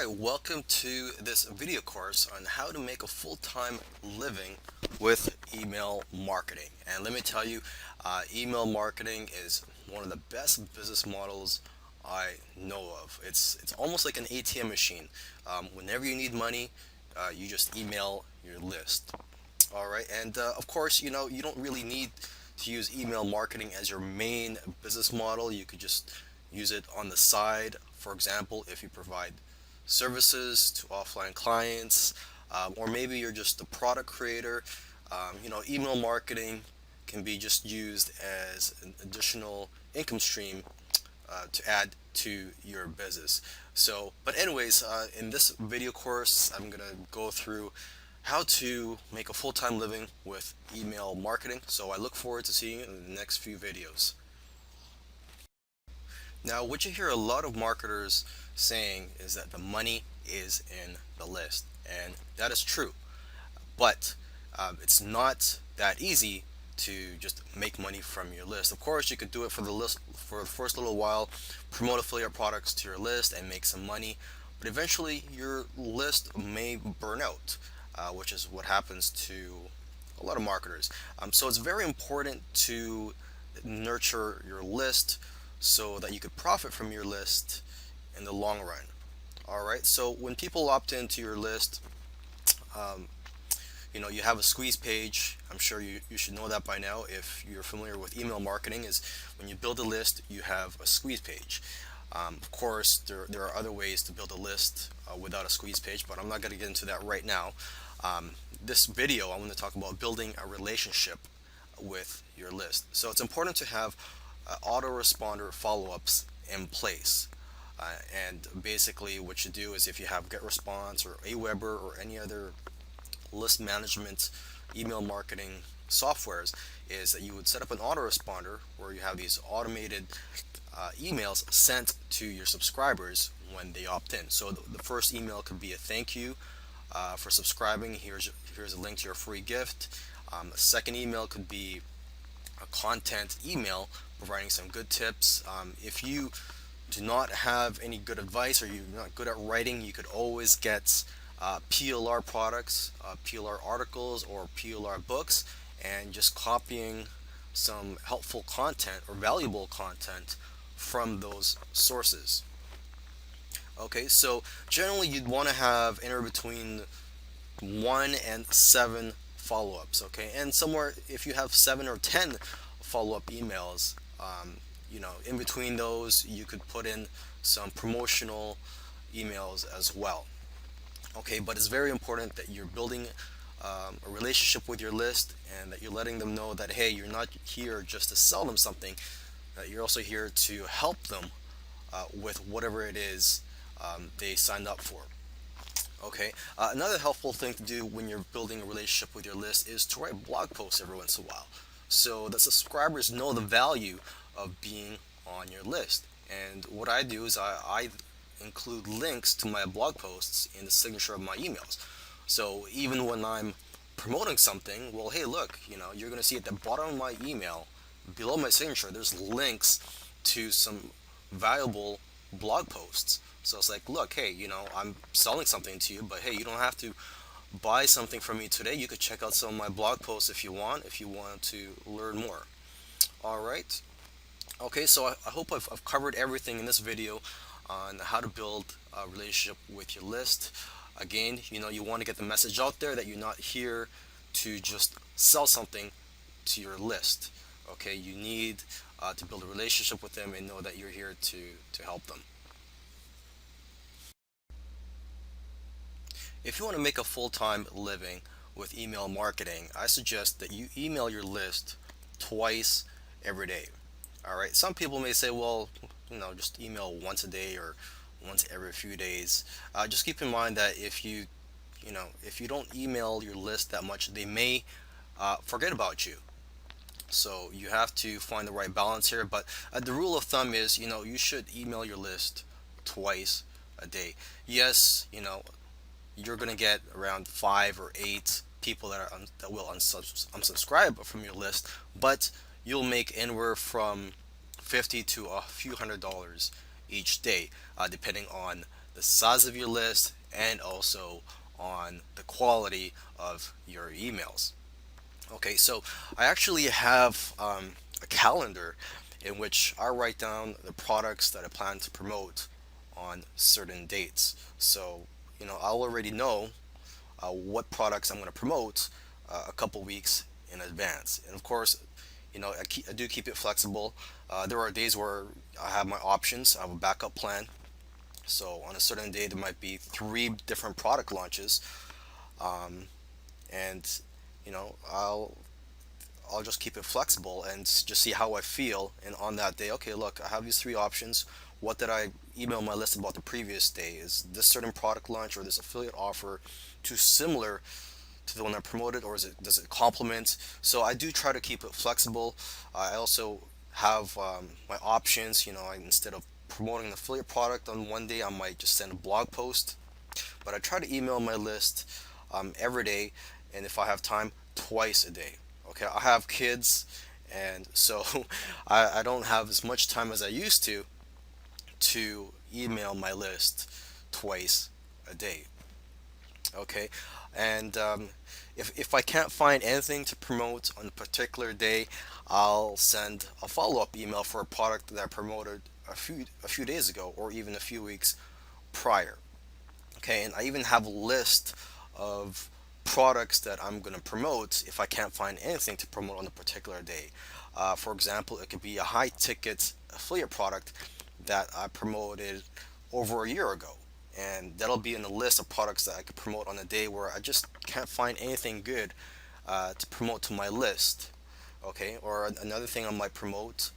Alright, welcome to this video course on how to make a full-time living with email marketing. And let me tell you, email marketing is one of the best business models I know of. It's almost like an ATM machine. Whenever you need money, you just email your list. Alright, and of course, you don't really need to use email marketing as your main business model. You could just use it on the side. For example, if you provide services to offline clients, or maybe you're just a product creator. Email marketing can be just used as an additional income stream to add to your business. But anyways, in this video course, I'm gonna go through how to make a full-time living with email marketing. So I look forward to seeing you in the next few videos. Now, what you hear a lot of marketers saying is that the money is in the list, and that is true. But it's not that easy to just make money from your list. Of course, you could do it for the list for the first little while, promote affiliate products to your list and make some money, but eventually your list may burn out, which is what happens to a lot of marketers. So it's very important to nurture your list so that you could profit from your list in the long run. Alright, so when people opt into your list, you have a squeeze page. I'm sure you should know that by now if you're familiar with email marketing. Is when you build a list, you have a squeeze page. Of course, there are other ways to build a list without a squeeze page, but I'm not going to get into that right now. This video, I'm going to talk about building a relationship with your list. So it's important to have autoresponder follow-ups in place. And basically what you do is if you have GetResponse or Aweber or any other list management email marketing softwares, is that you would set up an autoresponder where you have these automated emails sent to your subscribers when they opt in. So the first email could be a thank you for subscribing. Here's a link to your free gift. A second email could be a content email providing some good tips. If you do not have any good advice or you're not good at writing, you could always get PLR products, PLR articles, or PLR books, and just copying some helpful content or valuable content from those sources. Okay, so generally you'd want to have anywhere between 1 and 7 follow-ups. Okay, and somewhere if you have 7 or 10 follow-up emails, in between those you could put in some promotional emails as well. Okay, but it's very important that you're building a relationship with your list and that you're letting them know that, hey, you're not here just to sell them something, that you're also here to help them with whatever it is they signed up for. Okay, another helpful thing to do when you're building a relationship with your list is to write blog posts every once in a while, so the subscribers know the value of being on your list. And what I do is I include links to my blog posts in the signature of my emails. So even when I'm promoting something, well, hey, look, you're going to see at the bottom of my email, below my signature, there's links to some valuable blog posts. So it's like, look, hey, I'm selling something to you, but hey, you don't have to buy something from me today. You could check out some of my blog posts if you want to learn more. All right. Okay, so I hope I've covered everything in this video on how to build a relationship with your list. Again, you want to get the message out there that you're not here to just sell something to your list. Okay, you need to build a relationship with them and know that you're here to help them. If you want to make a full-time living with email marketing, I suggest that you email your list twice every day. Alright, some people may say, well, just email once a day or once every few days. Just keep in mind that if you don't email your list that much, they may forget about you. So you have to find the right balance here. But the rule of thumb is, you should email your list twice a day. Yes, you're gonna get around 5 or 8 people that will unsubscribe from your list, but you'll make anywhere from $50 to a few $100s each day, depending on the size of your list, and also on the quality of your emails. Okay, so I actually have a calendar in which I write down the products that I plan to promote on certain dates. So, I'll already know what products I'm going to promote a couple weeks in advance. And of course, I do keep it flexible. There are days where I have my options, I have a backup plan. So on a certain day, there might be three different product launches, and you know, I'll just keep it flexible and just see how I feel. And on that day, okay, look, I have these three options. What did I email my list about the previous day? Is this certain product launch or this affiliate offer too similar to the one I promoted, or does it complement? So I do try to keep it flexible. I also have my options. Instead of promoting an affiliate product on one day, I might just send a blog post. But I try to email my list every day, and if I have time, twice a day. Okay, I have kids, and so I don't have as much time as I used to email my list twice a day. Okay, and if I can't find anything to promote on a particular day, I'll send a follow-up email for a product that I promoted a few days ago, or even a few weeks prior. Okay, and I even have a list of products that I'm going to promote if I can't find anything to promote on a particular day. For example, it could be a high ticket affiliate product that I promoted over a year ago, and that'll be in the list of products that I could promote on a day where I just can't find anything good to promote to my list. Okay, or another thing I might promote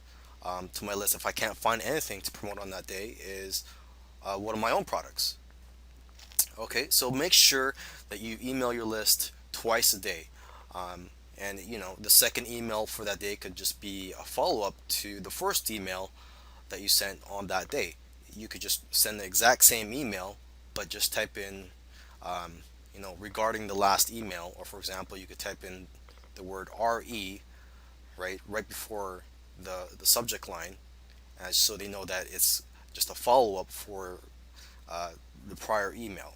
to my list if I can't find anything to promote on that day is one of my own products. Okay, so make sure that you email your list twice a day. And the second email for that day could just be a follow up to the first email that you sent on that day. You could just send the exact same email, but just type in, regarding the last email, or for example, you could type in the word RE right before the subject line, so they know that it's just a follow up for uh, the prior email.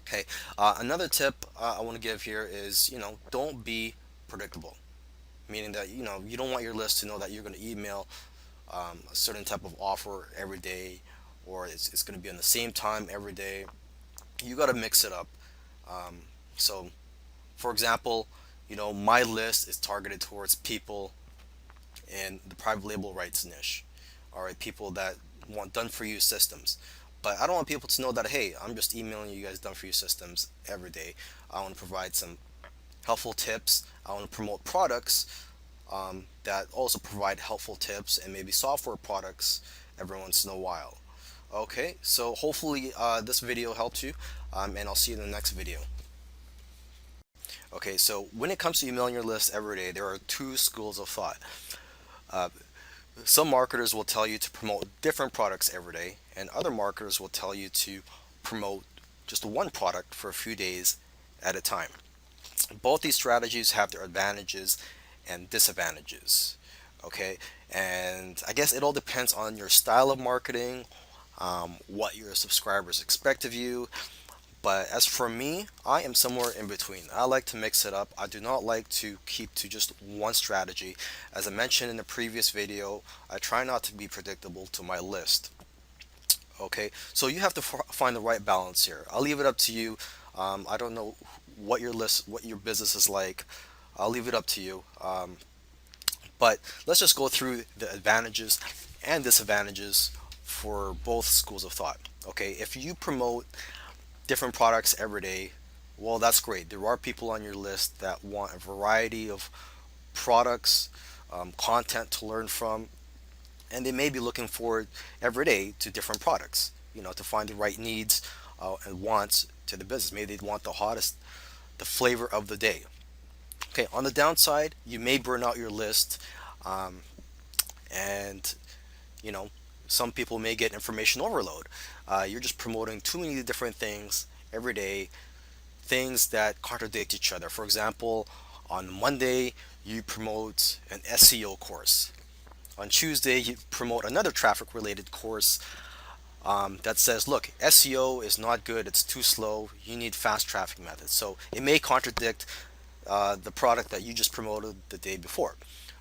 Okay. Another tip I want to give here is, don't be predictable. Meaning that, you don't want your list to know that you're going to email a certain type of offer every day, or it's going to be on the same time every day. You got to mix it up. So, for example, my list is targeted towards people in the private label rights niche. All right, people that want done for you systems. But I don't want people to know that, hey, I'm just emailing you guys done for you systems every day. I want to provide some helpful tips. I want to promote products that also provide helpful tips, and maybe software products every once in a while. Okay, so hopefully this video helped you, and I'll see you in the next video. Okay, so when it comes to emailing your list every day, there are two schools of thought. Uh, some marketers will tell you to promote different products every day, and other marketers will tell you to promote just one product for a few days at a time. Both these strategies have their advantages and disadvantages. Okay, and I guess it all depends on your style of marketing, what your subscribers expect of you. But as for me, I am somewhere in between. I like to mix it up. I do not like to keep to just one strategy. As I mentioned in the previous video, I try not to be predictable to my list. Okay, so you have to find the right balance here. I'll leave it up to you. I don't know what your business is like. I'll leave it up to you. But let's just go through the advantages and disadvantages for both schools of thought. Okay, if you promote different products every day, well, that's great. There are people on your list that want a variety of products, content to learn from, and they may be looking forward every day to different products, to find the right needs and wants to the business. Maybe they want the flavor of the day. Okay, on the downside, you may burn out your list, and you know, some people may get information overload. You're just promoting too many different things every day, things that contradict each other. For example, on Monday, you promote an SEO course. On Tuesday, you promote another traffic related course. that says, look, SEO is not good, it's too slow, you need fast traffic methods. So it may contradict the product that you just promoted the day before.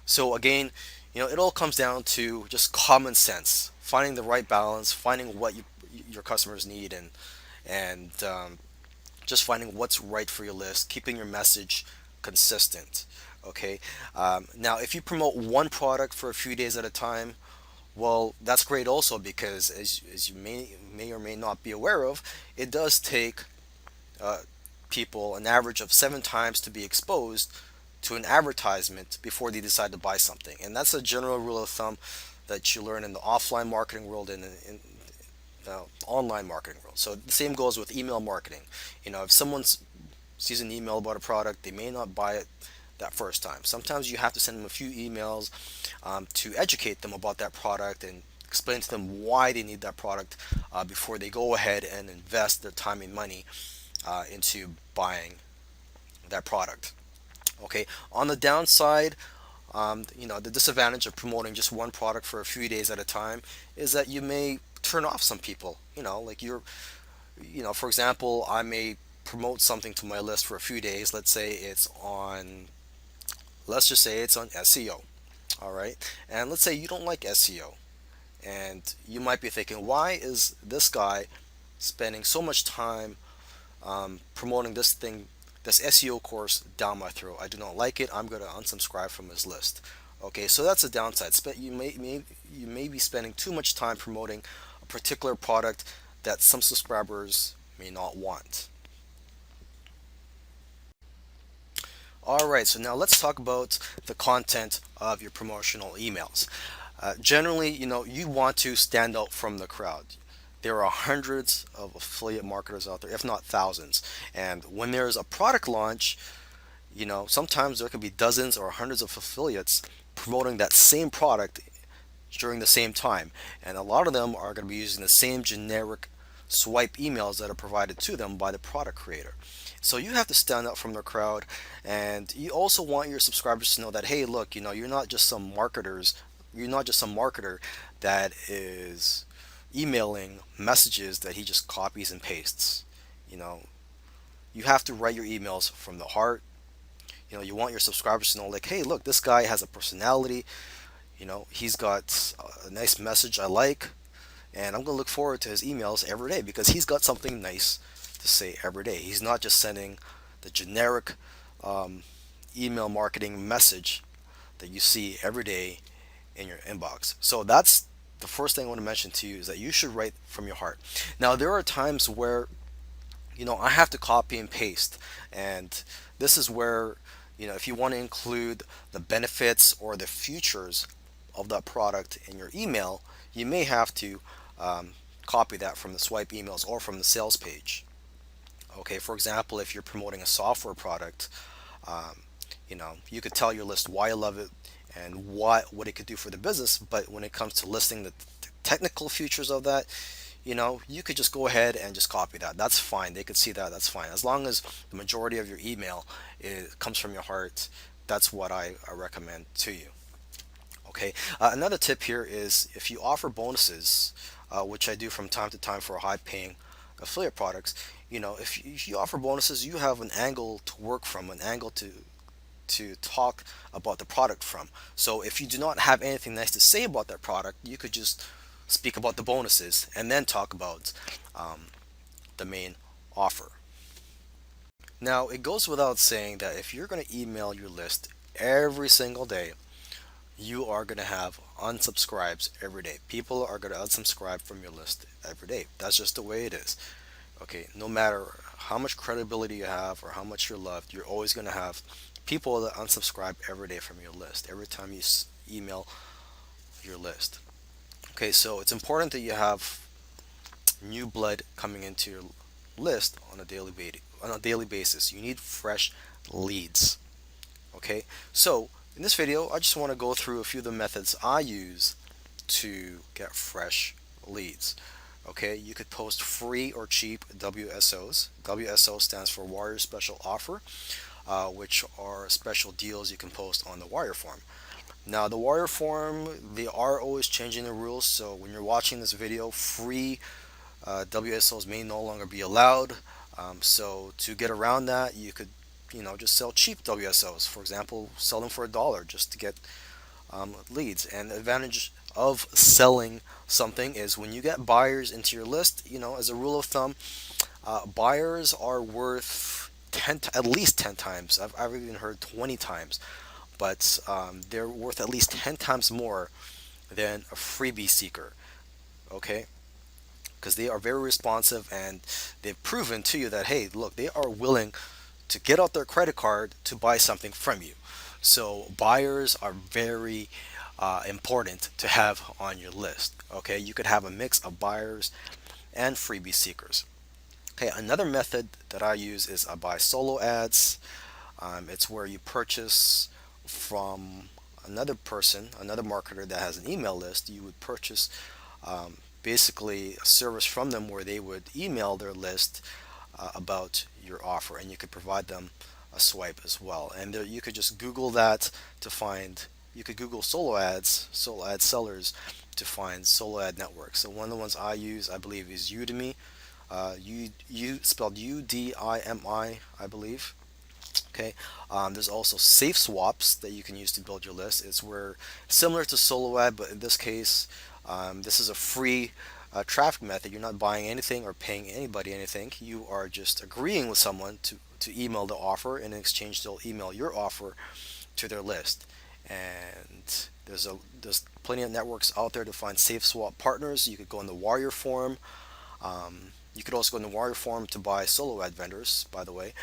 So again, it all comes down to just common sense, finding the right balance, finding what your customers need, and just finding what's right for your list, keeping your message consistent. Okay. Now, if you promote one product for a few days at a time, well, that's great also because as you may or may not be aware of, it does take uh, people an average of 7 times to be exposed to an advertisement before they decide to buy something. And that's a general rule of thumb that you learn in the offline marketing world and in the online marketing world. So the same goes with email marketing. If someone sees an email about a product, they may not buy it that first time. Sometimes you have to send them a few emails to educate them about that product and explain to them why they need that product before they go ahead and invest their time and money into buying that product. Okay. On the downside, the disadvantage of promoting just one product for a few days at a time is that you may turn off some people. Like for example, I may promote something to my list for a few days. Let's just say it's on SEO. All right. And let's say you don't like SEO. And you might be thinking, why is this guy spending so much time promoting this SEO course down my throat? I do not like it. I'm going to unsubscribe from his list. Okay, so that's a downside. You may be spending too much time promoting a particular product that some subscribers may not want. All right, so now let's talk about the content of your promotional emails. Generally, you want to stand out from the crowd. There are hundreds of affiliate marketers out there, if not thousands. And when there's a product launch, sometimes there could be dozens or hundreds of affiliates promoting that same product during the same time. And a lot of them are going to be using the same generic swipe emails that are provided to them by the product creator. So you have to stand out from the crowd, and you also want your subscribers to know that, hey, look, you're not just some marketer that is emailing messages that he just copies and pastes. You know, you have to write your emails from the heart. You want your subscribers to know, like, hey, look, this guy has a personality. He's got a nice message I like, and I'm going to look forward to his emails every day because he's got something nice to say every day. He's not just sending the generic email marketing message that you see every day in your inbox. So that's the first thing I want to mention to you, is that you should write from your heart. Now, there are times where I have to copy and paste, and this is where if you want to include the benefits or the features of that product in your email, you may have to copy that from the swipe emails or from the sales page. Okay, for example, if you're promoting a software product, you could tell your list why you love it and what it could do for the business. But when it comes to listing the technical features of that, you could just go ahead and just copy that. That's fine. They could see that. That's fine. As long as the majority of your email comes from your heart, that's what I recommend to you. Okay. Another tip here is if you offer bonuses, which I do from time to time for high-paying affiliate products. If you offer bonuses, you have an angle to work from, an angle to talk about the product from. So if you do not have anything nice to say about that product, you could just speak about the bonuses and then talk about the main offer. Now, it goes without saying that if you're going to email your list every single day, you are going to have unsubscribes every day. People are going to unsubscribe from your list every day. That's just the way it is. Okay, no matter how much credibility you have or how much you're loved, you're always going to have people that unsubscribe every day from your list, every time you email your list. Okay, so it's important that you have new blood coming into your list on a daily basis. You need fresh leads. Okay, so in this video, I just want to go through a few of the methods I use to get fresh leads. Okay, you could post free or cheap WSOs. WSO stands for Warrior Special Offer, which are special deals you can post on the Warrior form. Now, the Warrior Forum, they are always changing the rules. So when you're watching this video, free WSOs may no longer be allowed. So to get around that, you could, just sell cheap WSOs. For example, sell them for $1 just to get leads. And the advantage of selling something is when you get buyers into your list, as a rule of thumb, buyers are worth at least 10 times. I've even heard 20 times, but they're worth at least 10 times more than a freebie seeker. Okay, because they are very responsive and they've proven to you that, hey, look, they are willing to get out their credit card to buy something from you. So buyers are very important to have on your list. Okay, you could have a mix of buyers and freebie seekers. Okay, another method that I use is I buy solo ads. It's where you purchase from another person, another marketer that has an email list. You would purchase basically a service from them where they would email their list about your offer, and you could provide them a swipe as well. And there, you could just Google that to find. You could Google solo ad sellers to find solo ad networks. So one of the ones I use, I believe, is Udemy. U spelled UDIMI, I believe. Okay. There's also Safe Swaps that you can use to build your list. It's where similar to solo ad, but in this case, this is a free traffic method. You're not buying anything or paying anybody anything. You are just agreeing with someone to email the offer, and in exchange, they'll email your offer to their list. And there's plenty of networks out there to find Safe Swap partners. You could go in the Warrior Forum. You could also go in the Warrior Forum to buy solo ad vendors, by the way.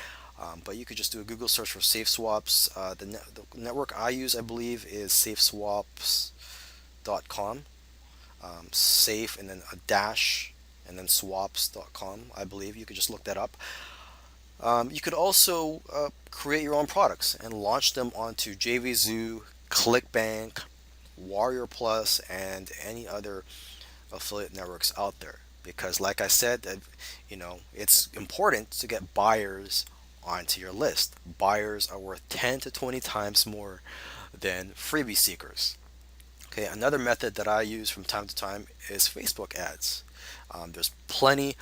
But you could just do a Google search for Safe Swaps. The network I use, I believe, is safeswaps.com. Safe and then a dash and then swaps.com, I believe. You could just look that up. You could also create your own products and launch them onto JVZoo, ClickBank, Warrior Plus, and any other affiliate networks out there. Because, like I said, it's important to get buyers onto your list. Buyers are worth 10 to 20 times more than freebie seekers. Okay, another method that I use from time to time is Facebook ads. There's plenty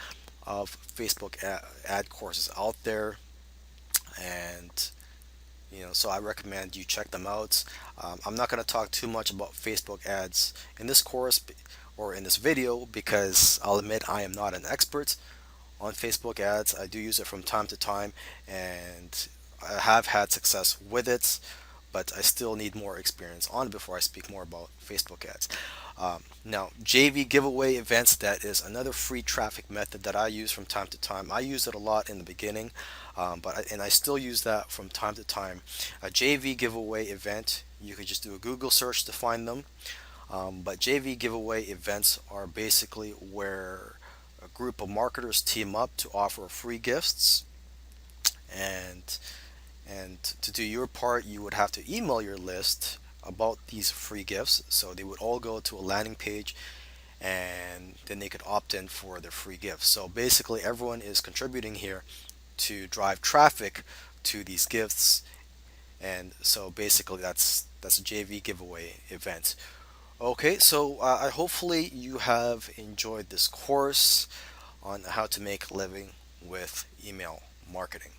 of Facebook ad courses out there, and so I recommend you check them out. I'm not going to talk too much about Facebook ads in this course or in this video because I'll admit I am not an expert on Facebook ads. I do use it from time to time, and I have had success with it, but I still need more experience on it before I speak more about Facebook ads. Now, JV giveaway events, that is another free traffic method that I use from time to time. I used it a lot in the beginning, and I still use that from time to time. A JV giveaway event, you could just do a Google search to find them. But JV giveaway events are basically where a group of marketers team up to offer free gifts, and to do your part, you would have to email your list about these free gifts. So they would all go to a landing page, and then they could opt in for their free gifts. So basically, everyone is contributing here to drive traffic to these gifts. And so basically, that's a JV giveaway event. Okay, so I hopefully you have enjoyed this course on how to make a living with email marketing.